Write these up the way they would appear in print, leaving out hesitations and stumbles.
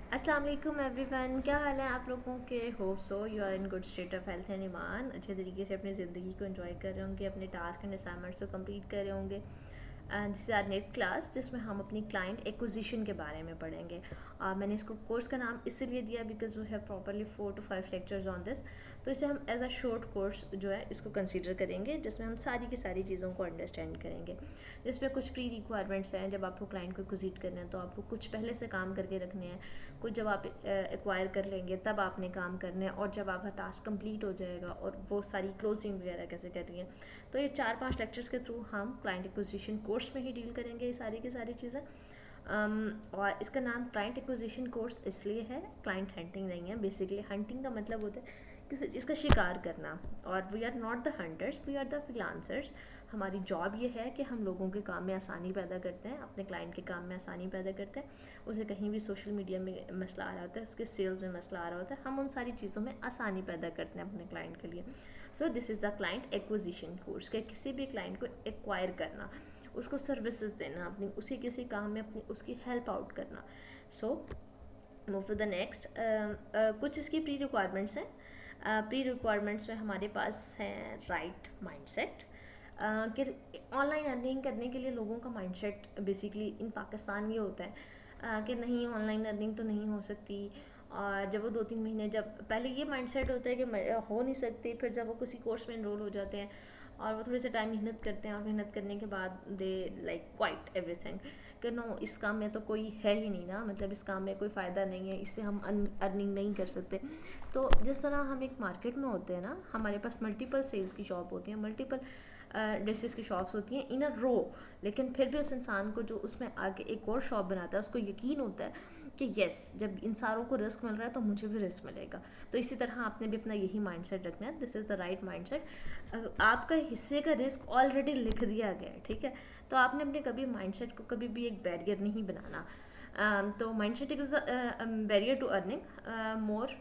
अस्सलाम वालेकुम एवरीवन, क्या हाल है आप लोगों के। Hope so you are in good state of health and ईमान, अच्छे तरीके से अपनी ज़िंदगी को एंजॉय कर रहे होंगे, अपने टास्क एंड असाइनमेंट्स को कंप्लीट कर रहे होंगे। And this is our next class जिसमें हम अपनी क्लाइंट एक्विजिशन के बारे में पढ़ेंगे। मैंने इसको कोर्स का नाम इसलिए दिया because we have properly 4 to 5 lectures on this. तो इसे हम एज अ शॉर्ट कोर्स जो है इसको कंसिडर करेंगे, जिसमें हम सारी की सारी चीज़ों को अंडरस्टैंड करेंगे। जिसमें कुछ प्री रिक्वायरमेंट्स हैं, जब आपको क्लाइंट को एक्विजिट करना है तो आपको कुछ पहले से काम करके रखने हैं, कुछ जब आप एक्वायर कर लेंगे तब आपने काम करना है, और जब आपका टास्क कंप्लीट हो जाएगा और वो सारी क्लोजिंग वगैरह कैसे करनी है। तो ये 4-5 लेक्चर्स के थ्रू हम क्लाइंट एक्विजिशन कोर्स में ही डील करेंगे ये सारी की सारी चीज़ें। और इसका नाम क्लाइंट एक्विजिशन कोर्स इसलिए है, क्लाइंट हंटिंग नहीं है। बेसिकली हंटिंग का मतलब होता है कि इसका शिकार करना, और we are not the hunters, we are the freelancers. हमारी जॉब ये है कि हम लोगों के काम में आसानी पैदा करते हैं, अपने क्लाइंट के काम में आसानी पैदा करते हैं। उसे कहीं भी सोशल मीडिया में मसला आ रहा होता है, उसके सेल्स में मसला आ रहा होता है, हम उन सारी चीज़ों में आसानी पैदा करते हैं अपने क्लाइंट के लिए। So this is the client acquisition course, के किसी भी क्लाइंट को एक्वायर करना, उसको सर्विसेज देना, अपनी उसी किसी काम में अपनी उसकी हेल्प आउट करना। So move to the next. कुछ इसकी प्री रिक्वायरमेंट्स हैं। प्री रिक्वायरमेंट्स में हमारे पास हैं राइट माइंडसेट, कि ऑनलाइन अर्निंग करने के लिए लोगों का माइंडसेट बेसिकली इन पाकिस्तान ये होता है कि नहीं, ऑनलाइन अर्निंग तो नहीं हो सकती। और जब वो 2-3 महीने, जब पहले ये माइंडसेट होता है कि हो नहीं सकती, फिर जब वो किसी कोर्स में इनरोल हो जाते हैं और वो थोड़े से टाइम मेहनत करते हैं, और मेहनत करने के बाद दे लाइक क्वाइट एवरीथिंग, कि नो, इस काम में तो कोई है ही नहीं ना, मतलब इस काम में कोई फ़ायदा नहीं है, इससे हम अर्निंग नहीं कर सकते। तो जिस तरह हम एक मार्केट में होते हैं ना, हमारे पास मल्टीपल सेल्स की शॉप होती हैं, मल्टीपल ड्रेसेस की शॉप्स होती हैं इन अ रो, लेकिन फिर भी उस इंसान को जो उसमें आगे एक और शॉप बनाता है उसको यकीन होता है कि यस, जब इन सारों को रिस्क मिल रहा है तो मुझे भी रिस्क मिलेगा। तो इसी तरह आपने भी अपना यही माइंडसेट रखना है, this is the right mindset. आपका हिस्से का रिस्क ऑलरेडी लिख दिया गया है, ठीक है। तो आपने अपने कभी माइंडसेट को कभी भी एक बैरियर नहीं बनाना। तो mindset is the barrier to earning more,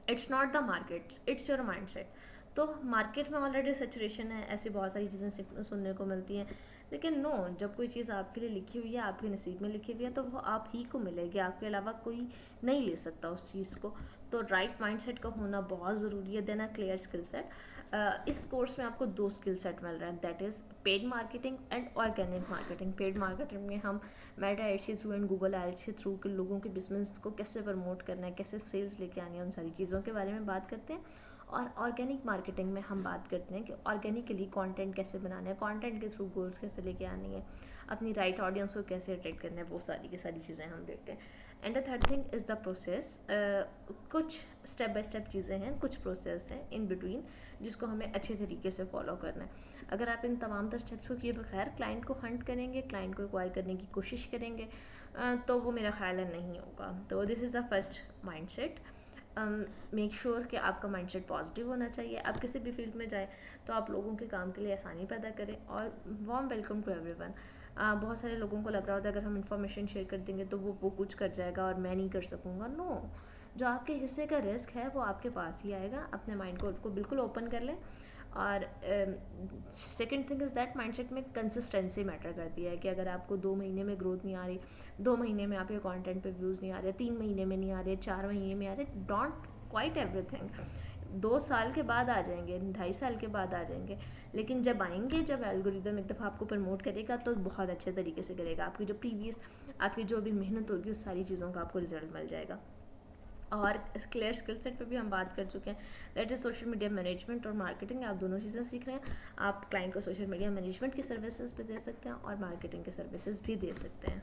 it's not the market, it's your mindset. तो मार्केट में ऑलरेडी सेचुरेशन है, ऐसी बहुत सारी चीज़ें सुनने को मिलती हैं, लेकिन नो, जब कोई चीज़ आपके लिए लिखी हुई है, आपके नसीब में लिखी हुई है, तो वो आप ही को मिलेगी, आपके अलावा कोई नहीं ले सकता उस चीज़ को। तो राइट माइंडसेट का होना बहुत ज़रूरी है, then a clear skill set. इस कोर्स में आपको 2 स्किल सेट मिल रहा है, that is paid marketing and organic marketing. Paid marketing में हम मेटा एड्स के थ्रू एंड गूगल एड्स के थ्रू के लोगों के बिजनेस को कैसे प्रमोट करना है, कैसे सेल्स लेके आनी है, उन सारी चीज़ों के बारे में बात करते हैं। और ऑर्गेनिक मार्केटिंग में हम बात करते हैं कि ऑर्गेनिकली कंटेंट कैसे बनाना है, कंटेंट के थ्रू गोल्स कैसे लेके आनी है, अपनी राइट ऑडियंस को कैसे अट्रैक्ट करना है, वो सारी की सारी चीज़ें हम देखते हैं। And the third thing is the process. कुछ स्टेप बाय स्टेप चीज़ें हैं, कुछ प्रोसेस हैं इन बिटवीन, जिसको हमें अच्छे तरीके से फॉलो करना है। अगर आप इन तमाम तर स्टेप्स को किए बगैर क्लाइंट को हंट करेंगे, क्लाइंट को एक्वायर करने की कोशिश करेंगे, तो वो मेरा ख्याल है नहीं होगा। तो this is the first mindset. Make sure कि आपका माइंडसेट पॉजिटिव होना चाहिए। आप किसी भी फील्ड में जाएँ तो आप लोगों के काम के लिए आसानी पैदा करें। और वार्म वेलकम टू एवरीवन। बहुत सारे लोगों को लग रहा होता है अगर हम इन्फॉर्मेशन शेयर कर देंगे तो वो कुछ कर जाएगा और मैं नहीं कर सकूँगा। नो, जो आपके हिस्से का रिस्क है वो आपके पास ही आएगा। अपने माइंड को बिल्कुल ओपन कर लें। और second thing is that mindset में कंसिस्टेंसी मैटर करती है, कि अगर आपको 2 महीने में ग्रोथ नहीं आ रही, 2 महीने में आपके कंटेंट पे व्यूज़ नहीं आ रहे, 3 महीने में नहीं आ रहे, 4 महीने में आ रहे, डोंट क्वाइट एवरीथिंग। 2 साल के बाद आ जाएंगे, 2.5 साल के बाद आ जाएंगे, लेकिन जब आएंगे, जब एल्गोरिदम एक दफ़ा आपको प्रमोट करेगा तो बहुत अच्छे तरीके से करेगा। आपकी जो भी मेहनत होगी उस सारी चीज़ों का आपको रिजल्ट मिल जाएगा। और क्लियर स्किल सेट पे भी हम बात कर चुके हैं, that is social media management और मार्केटिंग। आप दोनों चीज़ें सीख रहे हैं। आप क्लाइंट को सोशल मीडिया मैनेजमेंट की सर्विसेज भी दे सकते हैं और मार्केटिंग की सर्विसेज भी दे सकते हैं।